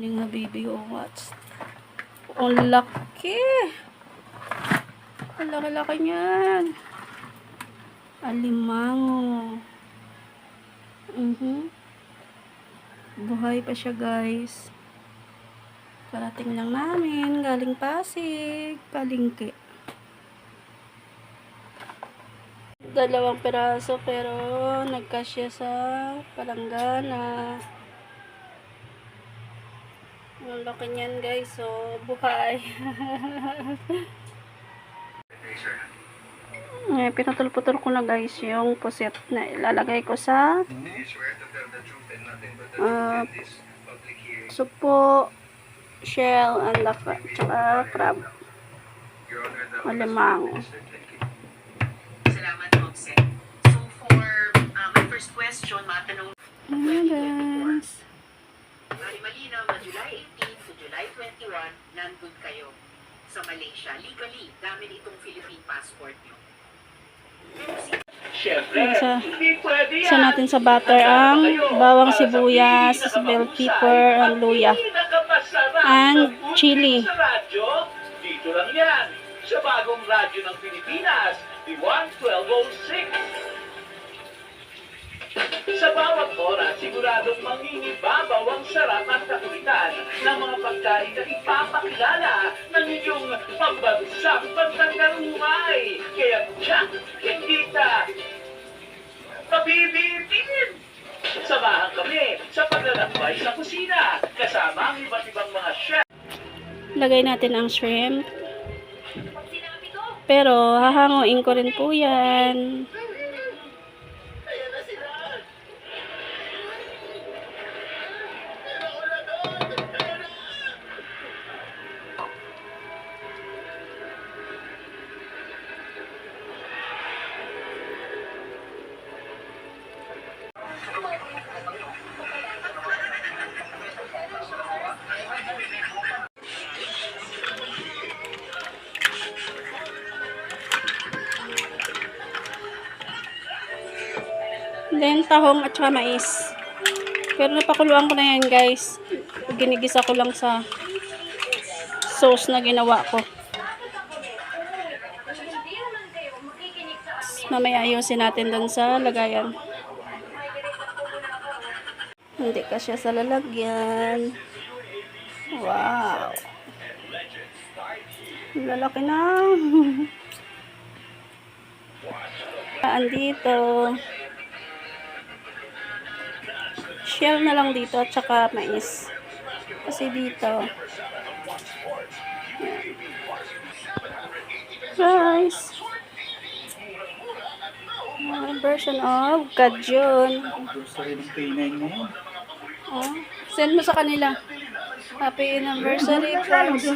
Morning habibi, oh what's ang laki. Ang laki-laki niyan. Alimango. Buhay pa siya, guys. Parating lang namin galing Pasig, palengke. 2 piraso pero nagkasya sa palanggana. Ang laki niyan, guys. So, buhay. Pinutol-putol ko na, guys, yung puset na ilalagay ko sa supo, shell, and tsaka crab. Alimango. Salamat, Mopse. So, for my first question, matanong Guys. malinaw na July 18 to July 21, nandun kayo sa Malaysia. Legally, dami itong Philippine passport nyo. Isa natin sa butter ang bawang sibuyas, bell pepper, and luya, and chili. Dito lang yan, sa bagong radyo ng Pilipinas, the 11206. Sa bawat oras, siguradong mangingibabaw ang sarap at kakulitan ng mga pagkain na ipapakilala ng inyong pambansang pagtanggal umay. Kaya tiyak, hindi ka pabibitin. Samahan kami sa paglalakbay sa kusina kasama ang iba't ibang mga chef. Lagay natin ang shrimp. Pero hahanguin ko rin po yan. Then, tahong at saka mais. Pero napakuluan ko na yan, guys. Ginigisa ko lang sa sauce na ginawa ko. Mamaya ayusin natin dun sa lagayan. Hindi ka siya sa lalagyan. Wow. Lalaki na. Andito. Shell na lang dito at saka mais. Kasi dito. Rice. Version of Cajun. Send mo sa kanila. Happy anniversary, friends.